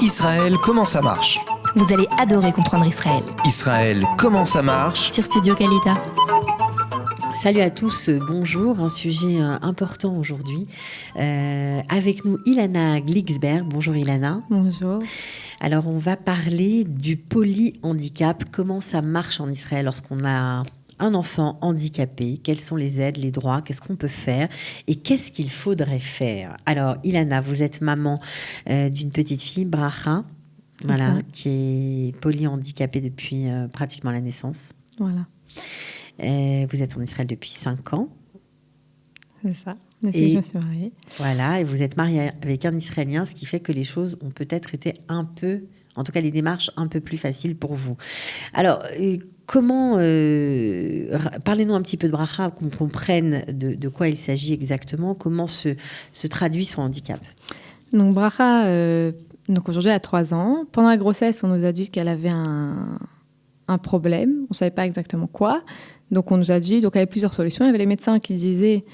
Israël, comment ça marche? Vous allez adorer comprendre Israël. Israël, comment ça marche? Sur Studio Galita. Salut à tous, bonjour, un sujet important aujourd'hui. Avec nous Ilana Glicksberg. Bonjour Ilana. Bonjour. Alors on va parler du polyhandicap, comment ça marche en Israël lorsqu'on a un enfant handicapé, quelles sont les aides, les droits, qu'est-ce qu'on peut faire et qu'est-ce qu'il faudrait faire. Alors Ilana, vous êtes maman d'une petite fille, Bracha, voilà, qui est polyhandicapée depuis pratiquement la naissance. Voilà. Vous êtes en Israël depuis 5 ans. C'est ça, depuis que je me suis mariée. Voilà, et vous êtes mariée avec un Israélien, ce qui fait que les choses ont peut-être été un peu, en tout cas les démarches, un peu plus faciles pour vous. Alors, comment... parlez-nous un petit peu de Bracha, qu'on comprenne de quoi il s'agit exactement, comment se traduit son handicap. Donc Bracha, donc aujourd'hui elle a 3 ans. Pendant la grossesse, on nous a dit qu'elle avait un problème, on ne savait pas exactement quoi. Donc on nous a dit, donc il y avait plusieurs solutions. Il y avait les médecins qui disaient,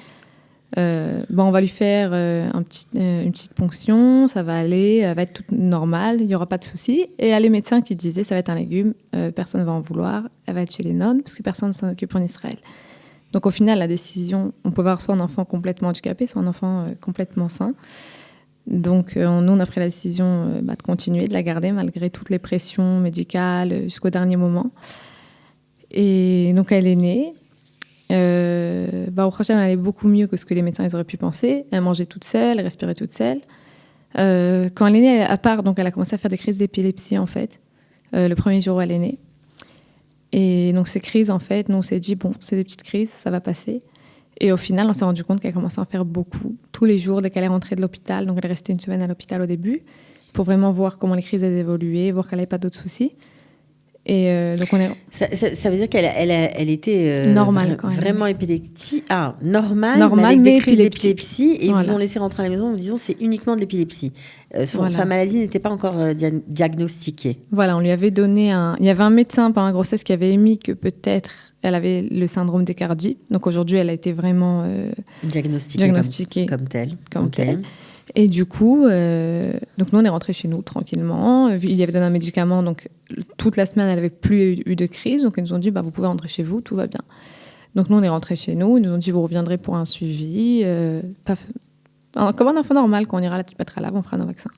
on va lui faire une petite ponction, ça va aller, elle va être toute normale, il n'y aura pas de souci. Et il y a les médecins qui disaient, ça va être un légume, personne ne va en vouloir, elle va être chez les nonnes, parce que personne ne s'en occupe en Israël. Donc au final, la décision, on pouvait avoir soit un enfant complètement handicapé, soit un enfant complètement sain. Donc nous, on a pris la décision de continuer, de la garder, malgré toutes les pressions médicales jusqu'au dernier moment. Et donc, elle est née. Au prochain, elle allait beaucoup mieux que ce que les médecins ils auraient pu penser. Elle mangeait toute seule, elle respirait toute seule. Quand elle est née, à part, donc elle a commencé à faire des crises d'épilepsie, en fait, le premier jour où elle est née. Et donc, ces crises, en fait, nous, on s'est dit, c'est des petites crises, ça va passer. Et au final, on s'est rendu compte qu'elle commençait à en faire beaucoup, tous les jours, dès qu'elle est rentrée de l'hôpital. Donc, elle est restée 1 semaine à l'hôpital au début, pour vraiment voir comment les crises elles évoluaient, voir qu'elle n'avait pas d'autres soucis. Et donc on est... ça veut dire qu'elle était normale, quand même. Vraiment épileptique. Ah, normale mais avec des crises d'épilepsie. Et voilà. Ils vous ont laissé rentrer à la maison en vous disant c'est uniquement de l'épilepsie. Sa maladie n'était pas encore diagnostiquée. Voilà, on lui avait donné Il y avait un médecin pendant la grossesse qui avait émis que peut-être elle avait le syndrome d'écardie. Donc aujourd'hui, elle a été vraiment diagnostiquée comme telle. Et du coup, donc nous, on est rentrés chez nous tranquillement. Il y avait donné un médicament, donc toute la semaine, elle n'avait plus eu de crise. Donc, ils nous ont dit, vous pouvez rentrer chez vous, tout va bien. Donc, nous, on est rentrés chez nous. Ils nous ont dit, vous reviendrez pour un suivi. Comme un enfant normal, quand on ira à la Tipatralab, on fera nos vaccins.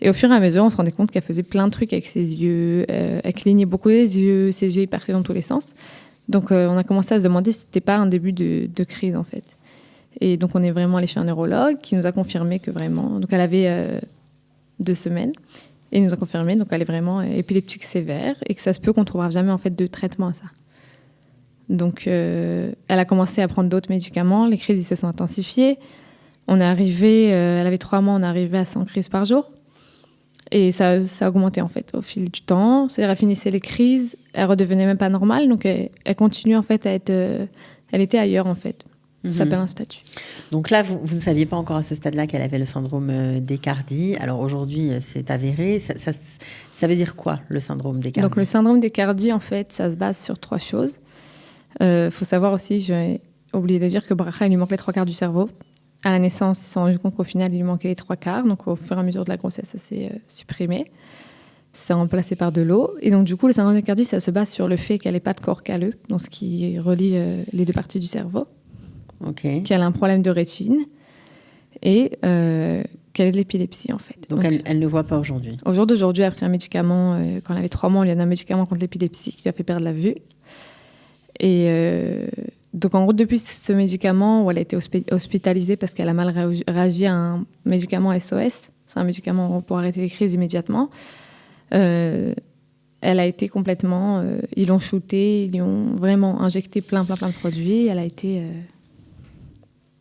Et au fur et à mesure, on se rendait compte qu'elle faisait plein de trucs avec ses yeux. Elle clignait beaucoup les yeux. Ses yeux, ils partaient dans tous les sens. Donc, on a commencé à se demander si ce n'était pas un début de crise, en fait. Et donc, on est vraiment allé chez un neurologue qui nous a confirmé que vraiment... Donc, elle avait 2 semaines. Et il nous a confirmé qu'elle est vraiment épileptique sévère et que ça se peut qu'on ne trouvera jamais, en fait, de traitement à ça. Donc, elle a commencé à prendre d'autres médicaments. Les crises, ils se sont intensifiées. On est arrivé... elle avait 3 mois, on est arrivé à 100 crises par jour. Et ça a augmenté, en fait, au fil du temps. C'est-à-dire, elle finissait les crises, elle redevenait même pas normale. Donc, elle continue, en fait, à être... elle était ailleurs, en fait. Ça s'appelle un statut. Donc là, vous ne saviez pas encore à ce stade-là qu'elle avait le syndrome d'écardie. Alors aujourd'hui, c'est avéré. Ça veut dire quoi, le syndrome d'écardie? Donc le syndrome d'écardie, en fait, ça se base sur 3 choses. Faut savoir aussi, j'ai oublié de dire que Bracha, il lui manque les 3 quarts du cerveau. À la naissance, ils se sont rendus compte qu'au final, il lui manquait les 3 quarts. Donc au fur et à mesure de la grossesse, ça s'est supprimé. C'est remplacé par de l'eau. Et donc du coup, le syndrome d'écardie, ça se base sur le fait qu'elle n'ait pas de corps calleux, donc ce qui relie les 2 parties du cerveau. Okay. Qu'elle a un problème de rétine et qu'elle ait de l'épilepsie, en fait. Donc elle ne voit pas aujourd'hui. Au jour d'aujourd'hui, elle a pris un médicament, quand elle avait 3 mois, on lui a donné un médicament contre l'épilepsie qui lui a fait perdre la vue. Et donc en gros, depuis ce médicament, où elle a été hospitalisée parce qu'elle a mal réagi à un médicament SOS, c'est un médicament pour arrêter les crises immédiatement, elle a été complètement... ils l'ont shootée, ils lui ont vraiment injecté plein de produits. Elle a été...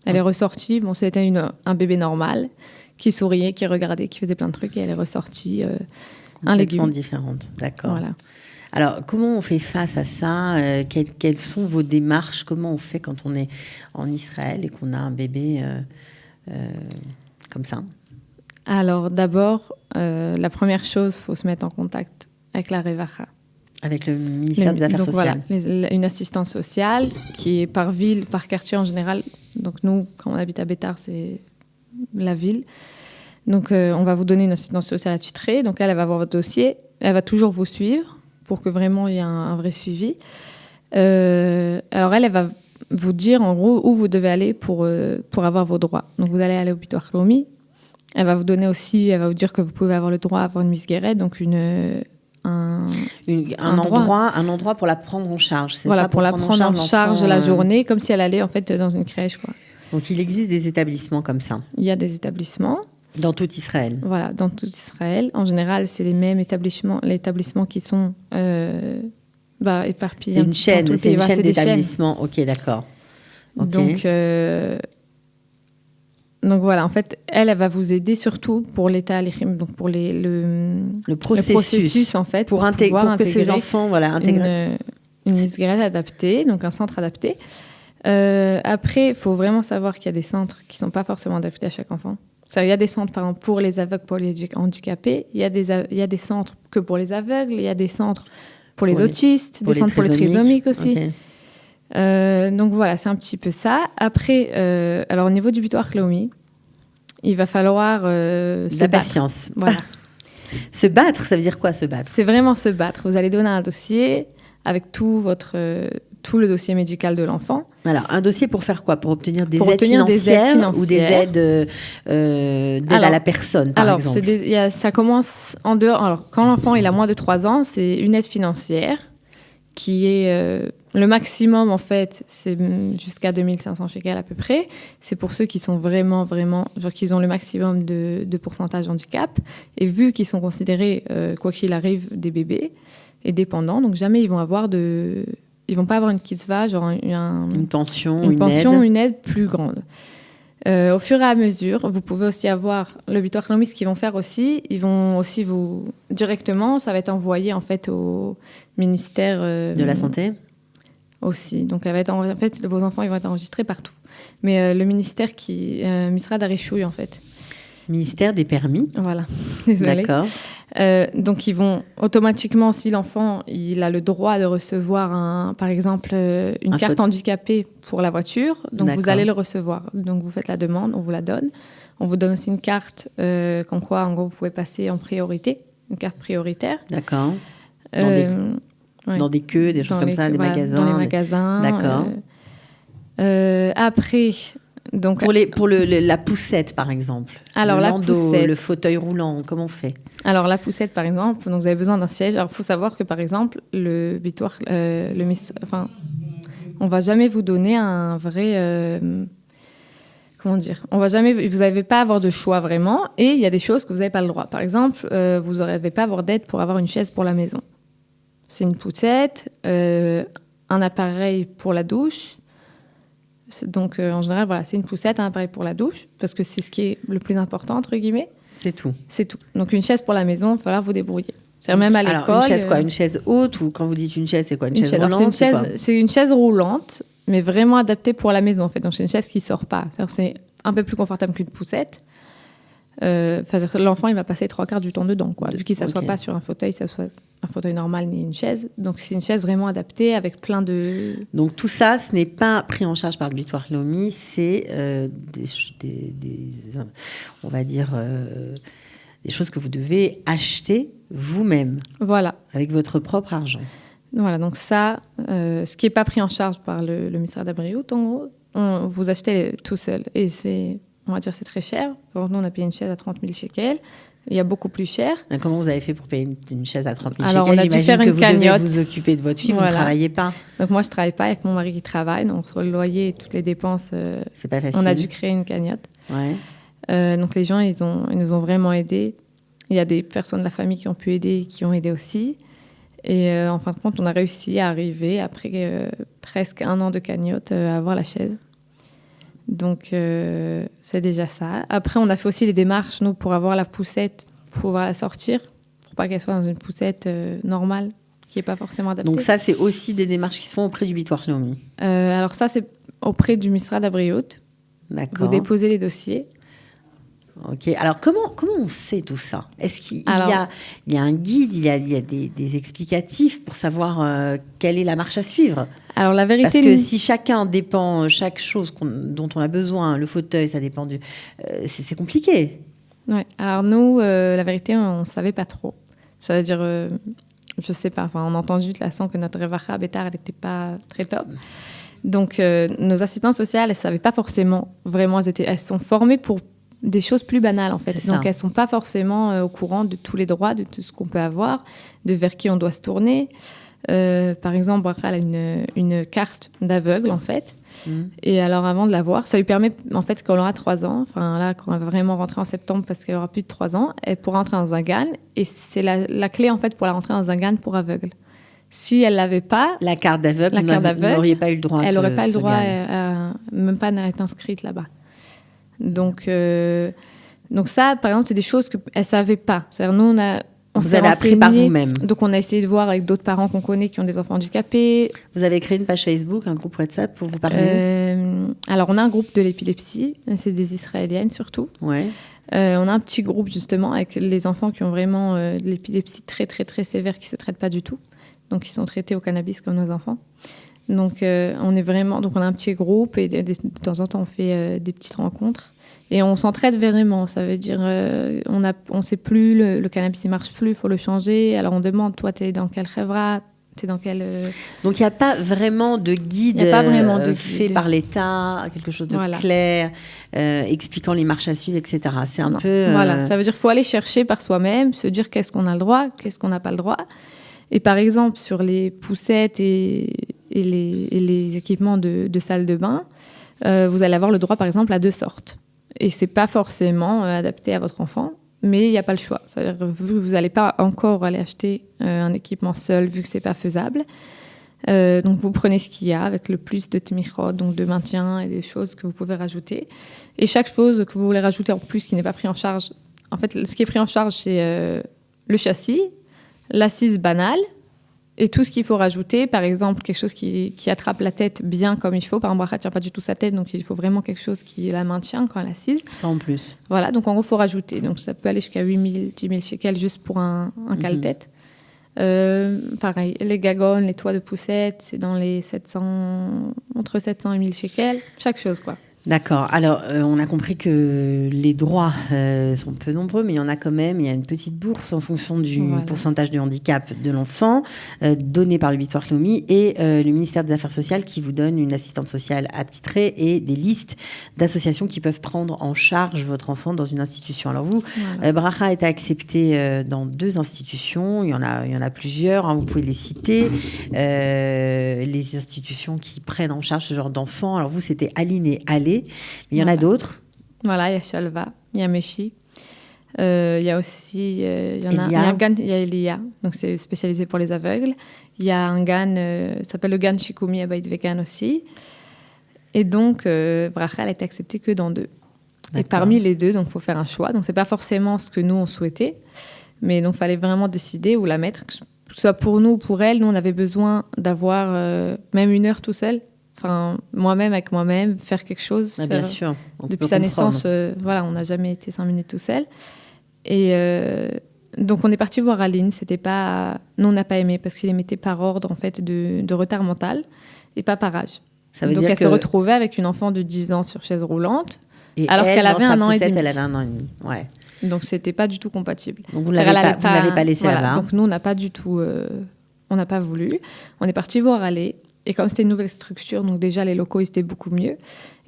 Elle est ressortie, c'était un bébé normal, qui souriait, qui regardait, qui faisait plein de trucs, et elle est ressortie un légume. Complètement différente, d'accord. Voilà. Alors, comment on fait face à ça? Quelles sont vos démarches? Comment on fait quand on est en Israël et qu'on a un bébé comme ça? Alors, d'abord, la première chose, il faut se mettre en contact avec la Revacha. Avec le ministère des Affaires sociales. Voilà, une assistance sociale qui est par ville, par quartier en général. Donc nous, quand on habite à Bétar, c'est la ville. Donc, on va vous donner une assistante sociale attitrée. Donc, elle va voir votre dossier. Elle va toujours vous suivre pour que vraiment il y ait un vrai suivi. Alors, elle va vous dire en gros où vous devez aller pour avoir vos droits. Donc, vous allez aller au Bitoire Lomi. Elle va vous donner aussi, elle va vous dire que vous pouvez avoir le droit à avoir une misguérette, donc un endroit pour la prendre en charge. C'est voilà, ça, pour la prendre en charge la journée, comme si elle allait en fait dans une crèche, quoi. Donc, il existe des établissements comme ça. Il y a des établissements. Dans tout Israël. Voilà, dans tout Israël. En général, c'est les mêmes établissements qui sont éparpillés. C'est une chaîne d'établissements. Ok, d'accord. Okay. Donc voilà, en fait, elle va vous aider surtout pour l'état, donc pour le processus en fait, pour que ces enfants intègrent une misguérette adaptée, donc un centre adapté. Après, il faut vraiment savoir qu'il y a des centres qui ne sont pas forcément adaptés à chaque enfant. Il y a des centres, par exemple, pour les aveugles, pour les handicapés. Il y a des centres que pour les aveugles. Il y a des centres pour les autistes, des centres pour les trisomiques aussi. Okay. Donc voilà, c'est un petit peu ça. Après, alors au niveau du Bitoire Lomi, il va falloir se battre. Patience. Voilà. Se battre, ça veut dire quoi, se battre? C'est vraiment se battre. Vous allez donner un dossier avec tout le dossier médical de l'enfant. Alors, un dossier pour faire quoi? Pour obtenir des aides financières ou des aides à la personne, par exemple? Ça commence en dehors. Alors, quand l'enfant il a moins de 3 ans, c'est une aide financière qui est le maximum, en fait, c'est jusqu'à 2500 shekels à peu près. C'est pour ceux qui sont vraiment, genre qu'ils ont le maximum de pourcentage handicap. Et vu qu'ils sont considérés, quoi qu'il arrive, des bébés et dépendants, donc jamais ils vont avoir ils vont pas avoir une kitzva, genre une pension, une aide plus grande. Au fur et à mesure, vous pouvez aussi avoir le Bitoire Lomi. Ce qu'ils vont faire aussi, ils vont aussi vous directement, ça va être envoyé en fait au ministère de la santé aussi. Donc en fait, vos enfants ils vont être enregistrés partout. Mais le ministère Misrad Harishouy en fait. Ministère des permis. Voilà. Désolée. D'accord. Donc, ils vont automatiquement, si l'enfant il a le droit de recevoir, par exemple, une carte handicapée pour la voiture, donc vous allez le recevoir. Donc, vous faites la demande, on vous la donne. On vous donne aussi une carte, comme quoi, en gros, vous pouvez passer en priorité, une carte prioritaire. D'accord. Dans des queues, des choses comme ça, des magasins. Dans les magasins. D'accord. Après... Donc, pour la poussette, par exemple. Alors, la poussette. Le fauteuil roulant, comment on fait? Alors, la poussette, par exemple, donc vous avez besoin d'un siège. Alors, il faut savoir que, par exemple, le Bitoire, on va jamais vous donner un vrai... comment dire? Vous n'allez pas avoir de choix, vraiment. Et il y a des choses que vous n'avez pas le droit. Par exemple, vous n'allez pas avoir d'aide pour avoir une chaise pour la maison. C'est une poussette, un appareil pour la douche. Donc, en général, voilà, c'est une poussette, un appareil pour la douche, parce que c'est ce qui est le plus important, entre guillemets. C'est tout. C'est tout. Donc, une chaise pour la maison, il va falloir vous débrouiller. C'est-à-dire même à l'école. Alors, une chaise quoi? Une chaise haute, ou quand vous dites une chaise, c'est quoi? Une chaise roulante? C'est une chaise roulante, mais vraiment adaptée pour la maison, en fait. Donc, c'est une chaise qui ne sort pas. C'est un peu plus confortable qu'une poussette. L'enfant, il va passer 3/4 du temps dedans, quoi. Vu qu'il ne s'assoit pas sur un fauteuil, ça soit un fauteuil normal ni une chaise. Donc, c'est une chaise vraiment adaptée avec plein de... Donc, tout ça, ce n'est pas pris en charge par le Bitoire Lomi, c'est on va dire, des choses que vous devez acheter vous-même. Voilà. Avec votre propre argent. Voilà, donc ça, ce qui n'est pas pris en charge par le ministère d'Abriout, en gros, vous achetez tout seul. Et on va dire c'est très cher. Nous, on a payé une chaise à 30 000 shekels. Il y a beaucoup plus cher. Comment vous avez fait pour payer une chaise à 30 000 Alors, shekels? on a dû faire une cagnotte. Vous devez vous occuper de votre fille, voilà. Vous ne travaillez pas. Donc, moi, je ne travaille pas avec mon mari qui travaille. Donc, sur le loyer et toutes les dépenses, c'est pas facile. On a dû créer une cagnotte. Ouais. Donc, les gens, ils nous ont vraiment aidés. Il y a des personnes de la famille qui ont pu aider, qui ont aidé aussi. Et en fin de compte, on a réussi à arriver, après presque 1 an de cagnotte, à avoir la chaise. Donc, c'est déjà ça. Après, on a fait aussi les démarches, nous, pour avoir la poussette, pour pouvoir la sortir, pour pas qu'elle soit dans une poussette normale, qui n'est pas forcément adaptée. Donc ça, c'est aussi des démarches qui se font auprès du Bitoire Lomi. Alors ça, c'est auprès du Misrad Abriout. D'accord. Vous déposez les dossiers. Ok. Alors, comment on sait tout ça? Est-ce qu'il y a un guide, il y a des explicatifs pour savoir quelle est la marche à suivre? Alors, la vérité... Parce que si chacun dépend, chaque chose dont on a besoin, le fauteuil, ça dépend c'est compliqué. Ouais. Alors nous, la vérité, on ne savait pas trop. C'est-à-dire, je ne sais pas, enfin, on a entendu de toute façon que notre Revacha Bétar, elle n'était pas très top. Donc, nos assistantes sociales, elles ne savaient pas forcément vraiment, elles sont formées pour des choses plus banales, en fait. Donc, elles ne sont pas forcément au courant de tous les droits, de tout ce qu'on peut avoir, de vers qui on doit se tourner. Par exemple, Bracha, elle a une carte d'aveugle, en fait. Et alors, avant de l'avoir, ça lui permet, en fait, quand elle aura 3 ans, enfin là, quand elle va vraiment rentrer en septembre parce qu'elle aura plus de 3 ans, elle pourra entrer dans un GAN. Et c'est la clé, en fait, pour la rentrer dans un GAN pour aveugle. Si elle l'avait pas, la carte d'aveugle, vous n'auriez pas eu le droit. Elle n'aurait pas le droit, même pas d'être inscrite là-bas. Donc ça, par exemple, c'est des choses qu'elle savait pas. C'est-à-dire, nous, on vous s'est avez appris par vous-même. Donc, on a essayé de voir avec d'autres parents qu'on connaît qui ont des enfants handicapés. Vous avez créé une page Facebook, un groupe WhatsApp pour vous parler Alors, on a un groupe de l'épilepsie. C'est des Israéliennes, surtout. Ouais. On a un petit groupe, justement, avec les enfants qui ont vraiment de l'épilepsie très, très, très sévère, qui ne se traitent pas du tout. Donc, ils sont traités au cannabis comme nos enfants. Donc, on a un petit groupe et de temps en temps, on fait des petites rencontres. Et on s'entraide vraiment. Ça veut dire, on sait plus, le cannabis ne marche plus, il faut le changer. Alors, on demande, toi, tu es dans quel chevra, tu es dans quel... Donc, il n'y a pas vraiment de guide, fait par l'État, quelque chose de clair, expliquant les marches à suivre, etc. C'est un peu... Voilà, ça veut dire qu'il faut aller chercher par soi-même, se dire qu'est-ce qu'on a le droit, qu'est-ce qu'on n'a pas le droit. Et par exemple, sur les poussettes et les équipements de salle de bain, vous allez avoir le droit, par exemple, à 2 sortes. Et ce n'est pas forcément adapté à votre enfant, mais il n'y a pas le choix. C'est-à-dire, vu que vous n'allez pas encore aller acheter un équipement seul, vu que ce n'est pas faisable, donc vous prenez ce qu'il y a avec le plus de tmichot, donc de maintien et des choses que vous pouvez rajouter. Et chaque chose que vous voulez rajouter en plus qui n'est pas pris en charge, en fait, ce qui est pris en charge, c'est le châssis, l'assise banale et tout ce qu'il faut rajouter. Par exemple, quelque chose qui attrape la tête bien comme il faut. Par exemple, Bracha ne tient pas du tout sa tête, donc il faut vraiment quelque chose qui la maintient quand elle est assise. Ça en plus. Voilà, donc en gros, il faut rajouter. Donc ça peut aller jusqu'à 8 000, 10 000 shekels juste pour un cale-tête. Pareil, les gagones, les toits de poussettes, c'est dans les entre 700 et 1000 shekels. Chaque chose, quoi. D'accord. Alors, on a compris que les droits sont peu nombreux, mais il y en a quand même. Il y a une petite bourse en fonction du pourcentage de handicap de l'enfant, donnée par le Bitoire Leumi et le ministère des Affaires sociales qui vous donne une assistante sociale attitrée et des listes d'associations qui peuvent prendre en charge votre enfant dans une institution. Alors vous, Bracha a été accepté dans 2 institutions. Il y en a plusieurs. Hein, vous pouvez les citer. Les institutions qui prennent en charge ce genre d'enfants. Alors vous, c'était Aline et Allé. Il y en a d'autres. Voilà, il y a Shalva, il y a Meshi. Il y a aussi il y a un GAN, il y a Elia, donc c'est spécialisé pour les aveugles. Il y a un GAN, ça s'appelle le GAN Shikoumi à Beit Vegan aussi. Et donc, Bracha, elle a été acceptée que dans 2. D'accord. Et parmi les 2, donc il faut faire un choix. Donc, ce n'est pas forcément ce que nous, on souhaitait. Mais donc, il fallait vraiment décider où la mettre. Que ce soit pour nous ou pour elle, nous, on avait besoin d'avoir même 1 heure tout seul. Enfin, moi-même, avec moi-même, faire quelque chose. Ah, bien sûr. Depuis sa naissance, on n'a jamais été 5 minutes tout seul. Et donc, on est parti voir Aline. Nous, on n'a pas aimé parce qu'il les mettait par ordre en fait, de retard mental et pas par âge. Donc, elle se retrouvait avec une enfant de 10 ans sur chaise roulante, alors qu'elle avait 1 an et demi. Elle avait 1 an et demi, ouais. Donc, c'était pas du tout compatible. Donc, vous ne l'avez pas laissé là-bas. Donc, nous, on n'a pas du tout... on n'a pas voulu. On est parti voir aller. Et comme c'était une nouvelle structure, donc déjà, les locaux, ils étaient beaucoup mieux.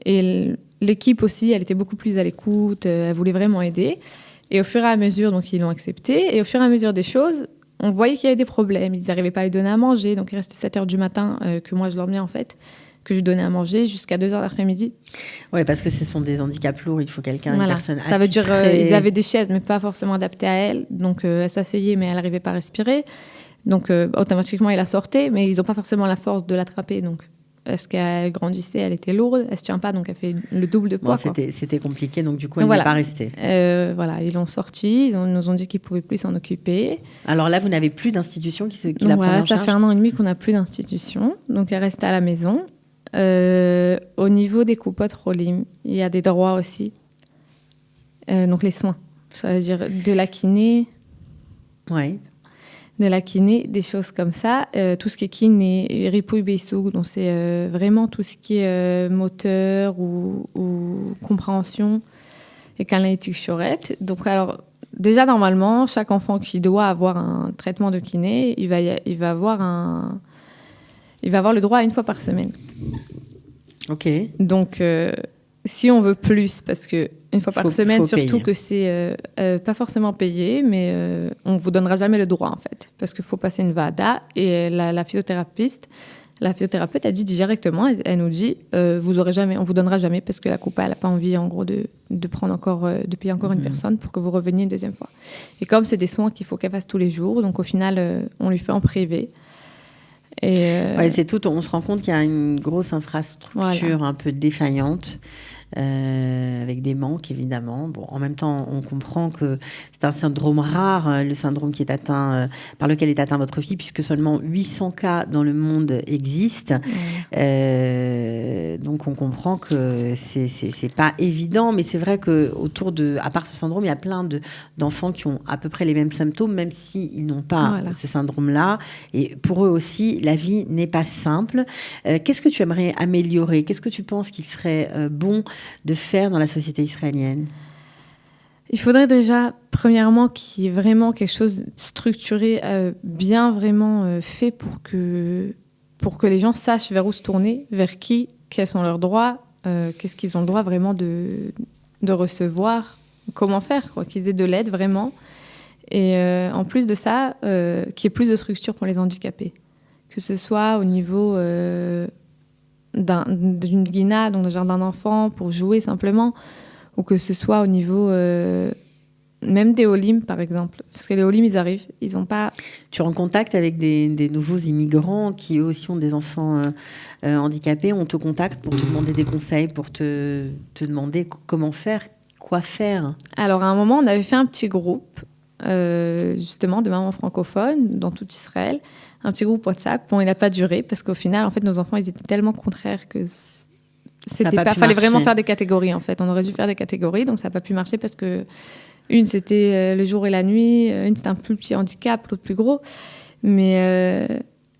Et l'équipe aussi, elle était beaucoup plus à l'écoute. Elle voulait vraiment aider. Et au fur et à mesure, donc, ils l'ont accepté. Et au fur et à mesure des choses, on voyait qu'il y avait des problèmes. Ils n'arrivaient pas à lui donner à manger. Donc, il restait 7 heures du matin que moi, je l'emmenais, en fait, que je lui donnais à manger jusqu'à 2 heures l'après-midi. Oui, parce que ce sont des handicaps lourds. Il faut une personne attitrée. Ça veut dire ils avaient des chaises, mais pas forcément adaptées à elle. Donc, elle s'asseyait, mais elle n'arrivait pas à respirer. Donc, automatiquement, il la sortait, mais ils n'ont pas forcément la force de l'attraper. Donc, parce qu'elle grandissait, elle était lourde, elle ne se tient pas, donc elle fait le double de poids. C'était compliqué, donc du coup, elle n'est pas restée. Ils l'ont sortie, ils nous ont dit qu'ils ne pouvaient plus s'en occuper. Alors là, vous n'avez plus d'institution qui la prend en charge ? Ça fait 1 an et demi qu'on n'a plus d'institution, donc elle reste à la maison. Au niveau des coupotes Rolim, il y a des droits aussi. Donc, les soins, ça veut dire de la kiné. Oui. De la kiné, des choses comme ça. Tout ce qui est kiné, ripouille beisoug, donc c'est vraiment tout ce qui est moteur ou compréhension. et l'analytique Chiorette. Donc, alors, déjà, normalement, chaque enfant qui doit avoir un traitement de kiné, il va avoir le droit à 1 fois par semaine. Ok. Donc, si on veut plus, parce que 1 fois par semaine, faut surtout payer. que c'est pas forcément payé, mais on vous donnera jamais le droit, en fait, parce qu'il faut passer une VADA, et la physiothérapeute a dit directement, elle nous dit, on vous donnera jamais, parce que la coupa, elle n'a pas envie, en gros, de payer encore une personne pour que vous reveniez une deuxième fois. Et comme c'est des soins qu'il faut qu'elle fasse tous les jours, donc au final, on lui fait en privé. Et Ouais, c'est tout. On se rend compte qu'il y a une grosse infrastructure un peu défaillante. Avec des manques évidemment. Bon, en même temps, on comprend que c'est un syndrome rare, le syndrome qui est atteint, par lequel est atteint votre fille, puisque seulement 800 cas dans le monde existent. Donc on comprend que c'est pas évident, mais c'est vrai que à part ce syndrome, il y a plein d'enfants qui ont à peu près les mêmes symptômes, même s'ils n'ont pas ce syndrome-là. Et pour eux aussi, la vie n'est pas simple. Qu'est-ce que tu aimerais améliorer? Qu'est-ce que tu penses qu'il serait bon de faire dans la société israélienne? Il faudrait déjà, premièrement, qu'il y ait vraiment quelque chose de structuré, bien vraiment fait pour que les gens sachent vers où se tourner, vers qui, quels sont leurs droits, qu'est-ce qu'ils ont le droit vraiment de recevoir, comment faire, quoi, qu'ils aient de l'aide vraiment. Et en plus de ça, qu'il y ait plus de structures pour les handicapés. Que ce soit au niveau d'une guina, donc d'un d'enfant pour jouer simplement, ou que ce soit au niveau même des Olim par exemple, parce que les Olim ils arrivent, ils ont pas. Tu es en contact avec des nouveaux immigrants qui eux aussi ont des enfants handicapés, on te contacte pour te demander des conseils, pour te demander comment faire, quoi faire? Alors à un moment on avait fait un petit groupe justement de mamans francophones dans tout Israël, un petit groupe WhatsApp. Bon, il n'a pas duré parce qu'au final, en fait, nos enfants, ils étaient tellement contraires que fallait vraiment faire des catégories, en fait. On aurait dû faire des catégories, donc ça n'a pas pu marcher parce que une, c'était le jour et la nuit, une, c'était un plus petit handicap, l'autre plus gros. Mais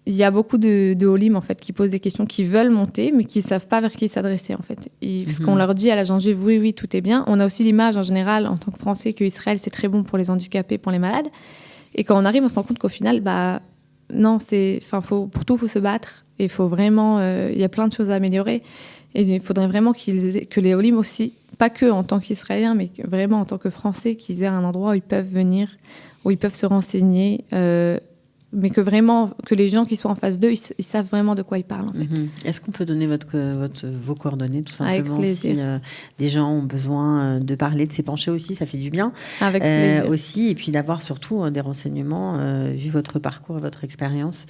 il y a beaucoup de Olim, en fait, qui posent des questions, qui veulent monter, mais qui ne savent pas vers qui s'adresser, en fait. Ce qu'on leur dit à l'agence juive, oui, tout est bien. On a aussi l'image, en général, en tant que Français, que Israël, c'est très bon pour les handicapés, pour les malades. Et quand on arrive, on se rend compte qu'au final, non, pour tout, il faut se battre. Et il faut vraiment, il y a plein de choses à améliorer. Et il faudrait vraiment que les Olim aussi, pas que en tant qu'Israéliens, mais vraiment en tant que Français, qu'ils aient un endroit où ils peuvent venir, où ils peuvent se renseigner, mais que les gens qui sont en face d'eux, ils savent vraiment de quoi ils parlent, en fait. Est-ce qu'on peut donner vos coordonnées, tout simplement? Avec plaisir. Si des gens ont besoin de parler, de s'épancher aussi, ça fait du bien. Avec plaisir. Aussi, et puis d'avoir surtout des renseignements, vu votre parcours et votre expérience.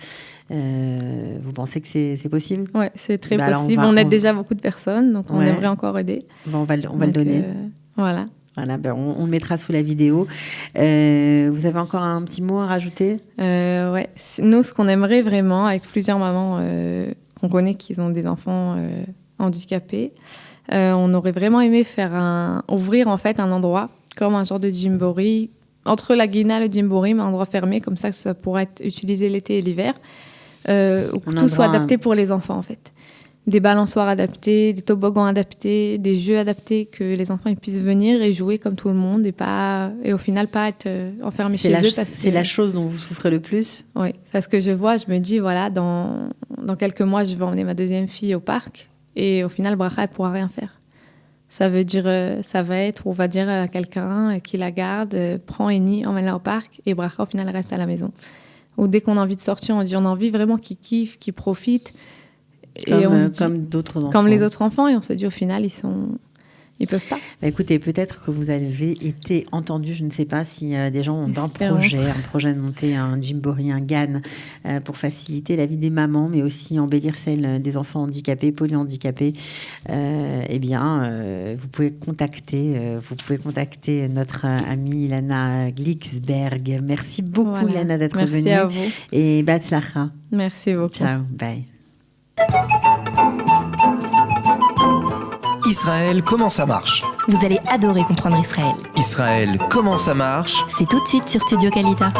Vous pensez que c'est possible? Oui, c'est très possible. On aide déjà beaucoup de personnes, donc on aimerait encore aider. On va le donner. Voilà. Voilà, on le mettra sous la vidéo. Vous avez encore un petit mot à rajouter? Ouais. Nous, ce qu'on aimerait vraiment, avec plusieurs mamans qu'on connaît qui ont des enfants handicapés, on aurait vraiment aimé ouvrir en fait un endroit, comme un genre de Gymboree, entre la Guina et le Gymboree, mais un endroit fermé, comme ça que ça pourrait être utilisé l'été et l'hiver, où que tout soit adapté pour les enfants en fait. Des balançoires adaptés, des toboggans adaptés, des jeux adaptés, que les enfants ils puissent venir et jouer comme tout le monde et au final pas être enfermés chez eux. C'est la chose dont vous souffrez le plus? Oui, parce que je me dis, voilà, dans quelques mois, je vais emmener ma deuxième fille au parc et au final, Bracha, elle pourra rien faire. Ça veut dire, on va dire à quelqu'un qui la garde, prends Eni, emmène-la au parc et Bracha, au final, elle reste à la maison. Ou dès qu'on a envie de sortir, on dit, on a envie vraiment qu'ils kiffent, qu'ils profitent. Comme d'autres enfants. Comme les autres enfants, et on se dit au final, ils peuvent pas. Écoutez, peut-être que vous avez été entendu, je ne sais pas si des gens ont un projet de monter un Gymboree, un GAN, pour faciliter la vie des mamans, mais aussi embellir celle des enfants handicapés, polyhandicapés. Vous pouvez contacter notre amie Ilana Glicksberg. Merci beaucoup, Ilana, d'être venue. Merci à vous. Et Batzlacha. Merci beaucoup. Ciao, bye. Israël, comment ça marche? Vous allez adorer comprendre Israël. Israël, comment ça marche? C'est tout de suite sur Studio Kalita.